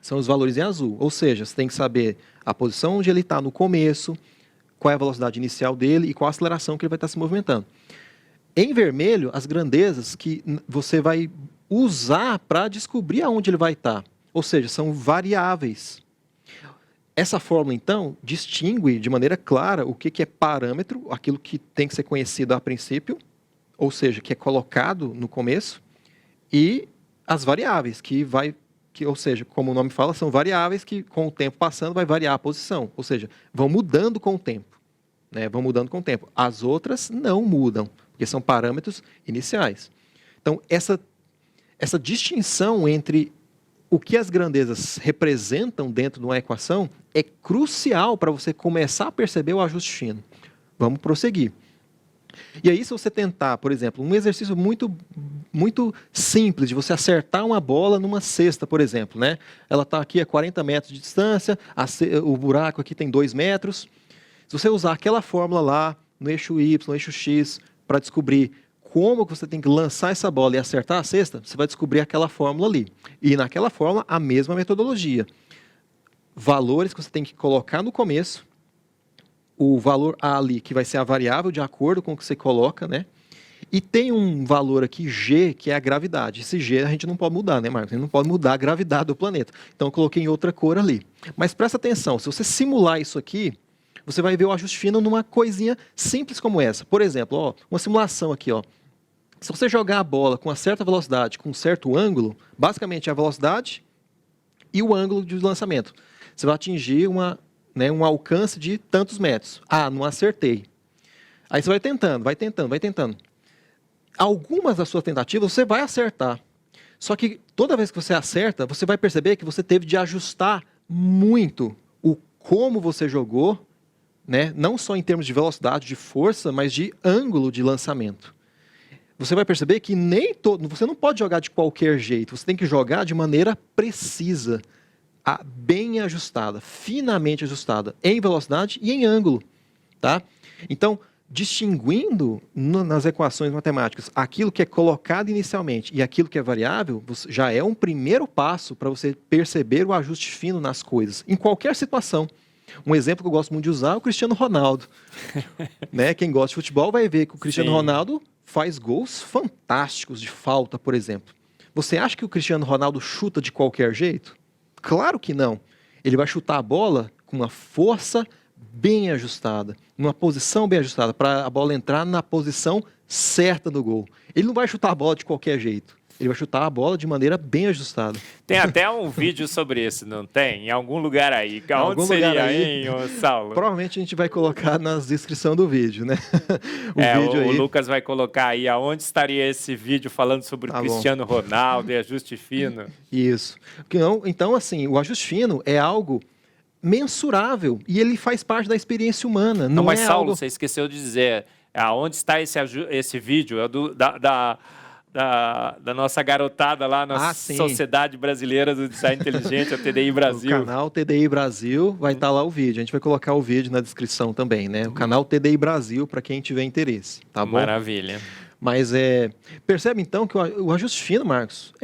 São os valores em azul. Ou seja, você tem que saber a posição onde ele está no começo, qual é a velocidade inicial dele e qual a aceleração que ele vai estar se movimentando. Em vermelho, as grandezas que você vai usar para descobrir aonde ele vai estar. Ou seja, são variáveis. Essa fórmula, então, distingue de maneira clara o que é parâmetro, aquilo que tem que ser conhecido a princípio, ou seja, que é colocado no começo, e as variáveis, ou seja, como o nome fala, são variáveis que, com o tempo passando, vai variar a posição. Ou seja, vão mudando com o tempo. Né? Vão mudando com o tempo. As outras não mudam, porque são parâmetros iniciais. Então, essa distinção entre o que as grandezas representam dentro de uma equação é crucial para você começar a perceber o ajuste fino. Vamos prosseguir. E aí, se você tentar, por exemplo, um exercício muito, muito simples de você acertar uma bola numa cesta, por exemplo, né? Ela está aqui a 40 metros de distância, o buraco aqui tem 2 metros. Se você usar aquela fórmula lá, no eixo Y, no eixo X, para descobrir como você tem que lançar essa bola e acertar a cesta, você vai descobrir aquela fórmula ali. E naquela fórmula, a mesma metodologia. Valores que você tem que colocar no começo, o valor A ali, que vai ser a variável de acordo com o que você coloca, né? E tem um valor aqui, G, que é a gravidade. Esse G a gente não pode mudar, né, Marcos? A gente não pode mudar a gravidade do planeta. Então, eu coloquei em outra cor ali. Mas presta atenção, se você simular isso aqui, você vai ver o ajuste fino numa coisinha simples como essa. Por exemplo, ó, uma simulação aqui, ó. Se você jogar a bola com uma certa velocidade, com um certo ângulo, basicamente a velocidade e o ângulo de lançamento, você vai atingir um alcance de tantos metros. Ah, não acertei. Aí você vai tentando. Algumas das suas tentativas você vai acertar. Só que toda vez que você acerta, você vai perceber que você teve de ajustar muito o como você jogou né? Não só em termos de velocidade, de força, mas de ângulo de lançamento. Você vai perceber que você não pode jogar de qualquer jeito, você tem que jogar de maneira precisa, bem ajustada, finamente ajustada, em velocidade e em ângulo. Tá? Então, distinguindo nas equações matemáticas aquilo que é colocado inicialmente e aquilo que é variável, já é um primeiro passo para você perceber o ajuste fino nas coisas, em qualquer situação. Um exemplo que eu gosto muito de usar é o Cristiano Ronaldo. Né? Quem gosta de futebol vai ver que o Cristiano Ronaldo faz gols fantásticos de falta, por exemplo. Você acha que o Cristiano Ronaldo chuta de qualquer jeito? Claro que não. Ele vai chutar a bola com uma força bem ajustada, numa posição bem ajustada, para a bola entrar na posição certa do gol. Ele não vai chutar a bola de qualquer jeito. Ele vai chutar a bola de maneira bem ajustada. Tem até um vídeo sobre isso, não tem? Em algum lugar aí. Onde seria aí, Saulo? Provavelmente a gente vai colocar na descrição do vídeo, né? O Lucas vai colocar aí aonde estaria esse vídeo falando sobre o Cristiano Ronaldo e ajuste fino. Isso. Então, assim, o ajuste fino é algo mensurável e ele faz parte da experiência humana. Não, mas é Saulo, algo... você esqueceu de dizer aonde está esse vídeo? É da nossa garotada lá na Sociedade Brasileira do Design Inteligente, a TDI Brasil. O canal TDI Brasil vai estar lá o vídeo. A gente vai colocar o vídeo na descrição também, né? O canal TDI Brasil, para quem tiver interesse, tá bom? Maravilha. Mas percebe então que o ajuste fino, Marcos,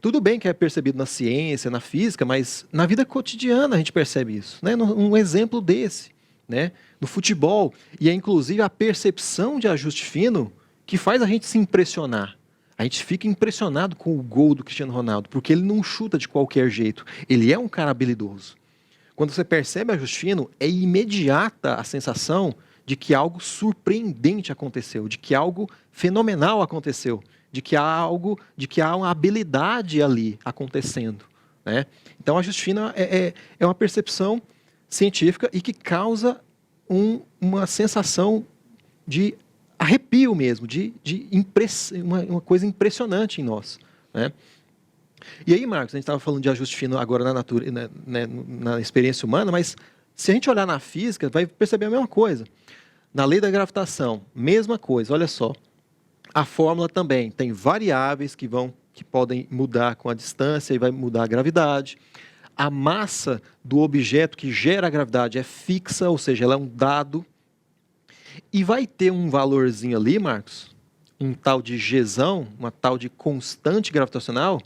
tudo bem que é percebido na ciência, na física, mas na vida cotidiana a gente percebe isso, né? Um exemplo desse, né? No futebol, e é inclusive a percepção de ajuste fino que faz a gente se impressionar. A gente fica impressionado com o gol do Cristiano Ronaldo, porque ele não chuta de qualquer jeito. Ele é um cara habilidoso. Quando você percebe ajuste fino, é imediata a sensação de que algo surpreendente aconteceu, de que algo fenomenal aconteceu, de que há uma habilidade ali acontecendo, né? Então, ajuste fino é uma percepção científica e que causa uma sensação de arrepio mesmo, uma coisa impressionante em nós, né? E aí, Marcos, a gente estava falando de ajuste fino agora na natureza, né, na experiência humana, mas se a gente olhar na física, vai perceber a mesma coisa. Na lei da gravitação, mesma coisa, olha só. A fórmula também tem variáveis que podem mudar com a distância e vai mudar a gravidade. A massa do objeto que gera a gravidade é fixa, ou seja, ela é um dado. E vai ter um valorzinho ali, Marcos, um tal de Gzão, uma tal de constante gravitacional,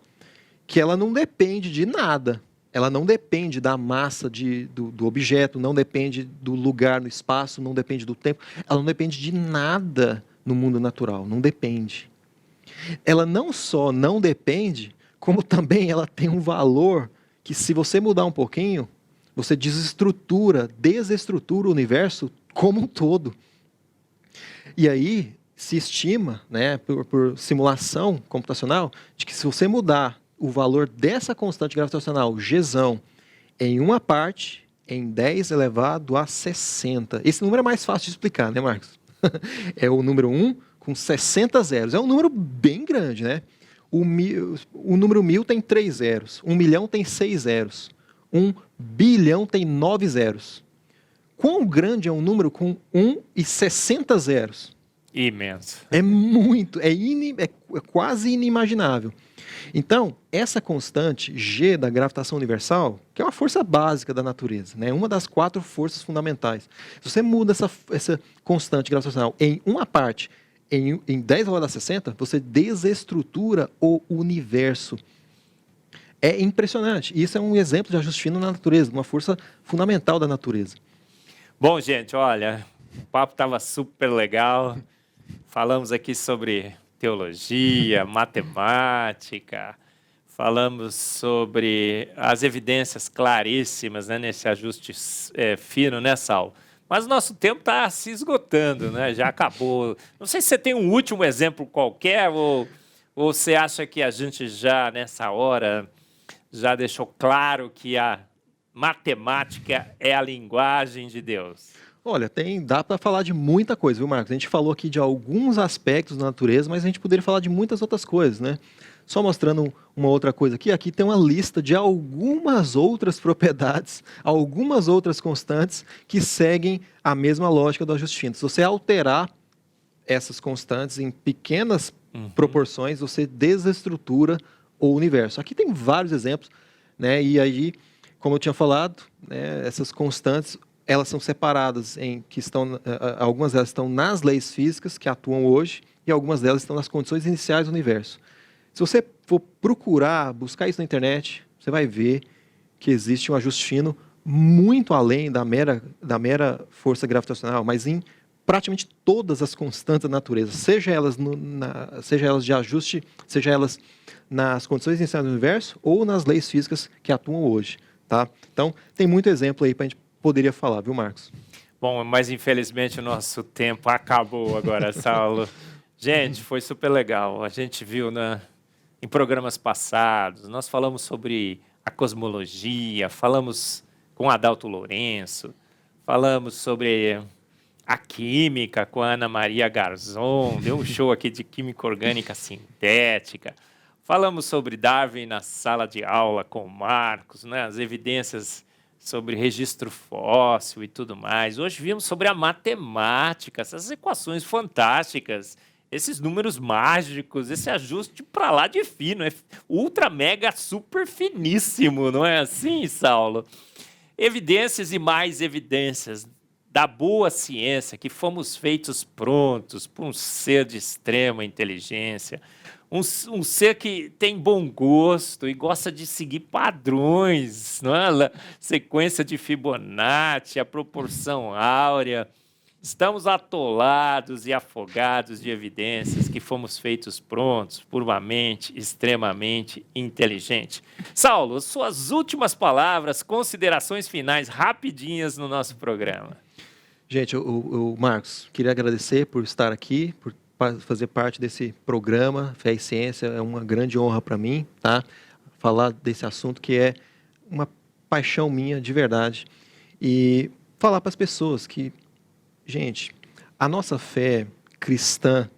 que ela não depende de nada. Ela não depende da massa do objeto, não depende do lugar no espaço, não depende do tempo. Ela não depende de nada no mundo natural, não depende. Ela não só não depende, como também ela tem um valor que, se você mudar um pouquinho, você desestrutura o universo como um todo. E aí se estima, né, por simulação computacional, de que se você mudar o valor dessa constante gravitacional, Gzão, em uma parte, em 10 elevado a 60. Esse número é mais fácil de explicar, né, Marcos? É o número 1 com 60 zeros. É um número bem grande, né? O número 1000 tem 3 zeros. 1 milhão tem 6 zeros. 1 bilhão tem 9 zeros. Quão grande é um número com 1 e 60 zeros? Imenso. É muito, é quase inimaginável. Então, essa constante G da gravitação universal, que é uma força básica da natureza, né? Uma das 4 forças fundamentais. Se você muda essa constante gravitacional em uma parte, em 10 elevado a 60, você desestrutura o universo. É impressionante. Isso é um exemplo de ajuste fino na natureza, uma força fundamental da natureza. Bom, gente, olha, o papo estava super legal. Falamos aqui sobre teologia, matemática, falamos sobre as evidências claríssimas, né, nesse ajuste fino, né, Saulo? Mas o nosso tempo está se esgotando, né? Já acabou. Não sei se você tem um último exemplo qualquer ou você acha que a gente já, nessa hora, já deixou claro que a matemática é a linguagem de Deus? Olha, dá para falar de muita coisa, viu, Marcos? A gente falou aqui de alguns aspectos da natureza, mas a gente poderia falar de muitas outras coisas, né? Só mostrando uma outra coisa aqui. Aqui tem uma lista de algumas outras propriedades, algumas outras constantes que seguem a mesma lógica do ajuste fino. Se você alterar essas constantes em pequenas proporções, você desestrutura o universo. Aqui tem vários exemplos, né? E aí, como eu tinha falado, né, essas constantes, elas são separadas algumas delas estão nas leis físicas que atuam hoje e algumas delas estão nas condições iniciais do universo. Se você for buscar isso na internet, você vai ver que existe um ajuste fino muito além da mera força gravitacional, mas em praticamente todas as constantes da natureza, seja elas de ajuste, seja elas nas condições iniciais do universo ou nas leis físicas que atuam hoje. Tá? Então, tem muito exemplo aí para a gente poderia falar, viu, Marcos? Bom, mas infelizmente o nosso tempo acabou agora, Saulo. Gente, foi super legal. A gente viu em programas passados, nós falamos sobre a cosmologia, falamos com Adalto Lourenço, falamos sobre a química com a Ana Maria Garzon, deu um show aqui de química orgânica sintética. Falamos sobre Darwin na sala de aula com o Marcos, né? As evidências sobre registro fóssil e tudo mais. Hoje vimos sobre a matemática, essas equações fantásticas, esses números mágicos, esse ajuste para lá de fino, é ultra, mega, super finíssimo, não é assim, Saulo? Evidências e mais evidências da boa ciência, que fomos feitos prontos por um ser de extrema inteligência, um ser que tem bom gosto e gosta de seguir padrões, não é? Sequência de Fibonacci, a proporção áurea. Estamos atolados e afogados de evidências que fomos feitos prontos por uma mente extremamente inteligente. Saulo, suas últimas palavras, considerações finais rapidinhas no nosso programa. Gente, Marcos, queria agradecer por estar aqui, por fazer parte desse programa Fé e Ciência. É uma grande honra para mim, tá? Falar desse assunto que é uma paixão minha de verdade. E falar para as pessoas que, gente, a nossa fé cristã,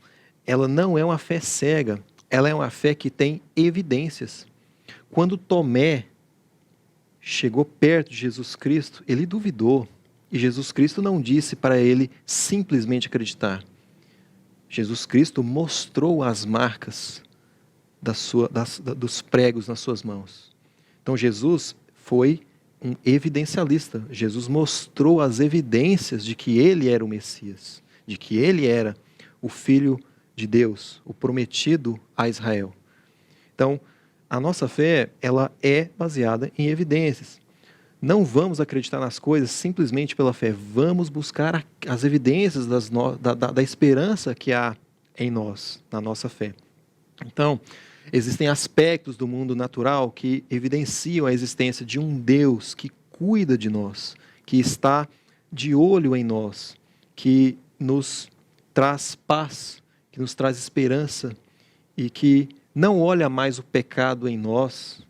ela não é uma fé cega, ela é uma fé que tem evidências. Quando Tomé chegou perto de Jesus Cristo, ele duvidou. E Jesus Cristo não disse para ele simplesmente acreditar. Jesus Cristo mostrou as marcas dos pregos nas suas mãos. Então Jesus foi um evidencialista. Jesus mostrou as evidências de que ele era o Messias, de que ele era o Filho de Deus, o prometido a Israel. Então, a nossa fé, ela é baseada em evidências. Não vamos acreditar nas coisas simplesmente pela fé. Vamos buscar as evidências da esperança que há em nós, na nossa fé. Então, existem aspectos do mundo natural que evidenciam a existência de um Deus que cuida de nós, que está de olho em nós, que nos traz paz, que nos traz esperança e que não olha mais o pecado em nós,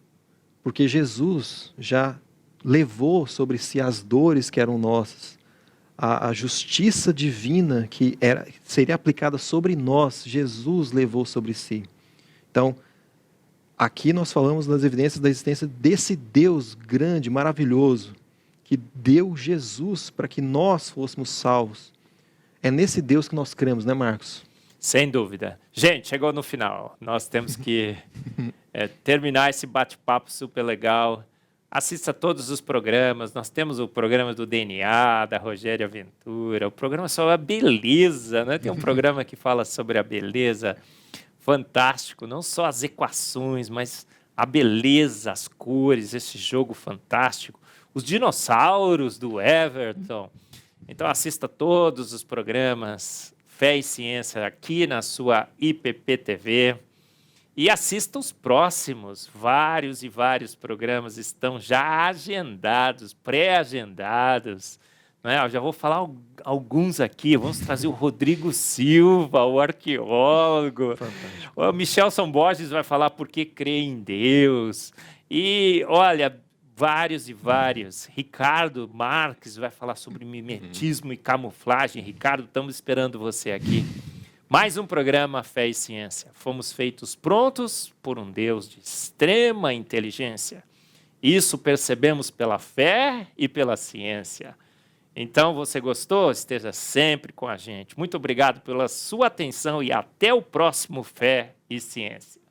porque Jesus já levou sobre si as dores que eram nossas, a justiça divina que seria aplicada sobre nós, Jesus levou sobre si. Então, aqui nós falamos das evidências da existência desse Deus grande, maravilhoso, que deu Jesus para que nós fôssemos salvos. É nesse Deus que nós cremos, né, Marcos? Sem dúvida. Gente, chegou no final. Nós temos que terminar esse bate-papo super legal. Assista todos os programas. Nós temos o programa do DNA, da Rogéria Ventura, o programa sobre a beleza, né? Tem um programa que fala sobre a beleza, fantástico, não só as equações, mas a beleza, as cores, esse jogo fantástico. Os dinossauros do Everton. Então assista todos os programas Fé e Ciência aqui na sua IPP TV. E assista os próximos, vários e vários programas estão já agendados, pré-agendados. Né? Eu já vou falar alguns aqui, vamos trazer o Rodrigo Silva, o arqueólogo. Fantástico. O Michelson Borges vai falar por que crê em Deus. E, olha, vários e vários. Ricardo Marques vai falar sobre mimetismo e camuflagem. Ricardo, estamos esperando você aqui. Mais um programa Fé e Ciência. Fomos feitos prontos por um Deus de extrema inteligência. Isso percebemos pela fé e pela ciência. Então, você gostou? Esteja sempre com a gente. Muito obrigado pela sua atenção e até o próximo Fé e Ciência.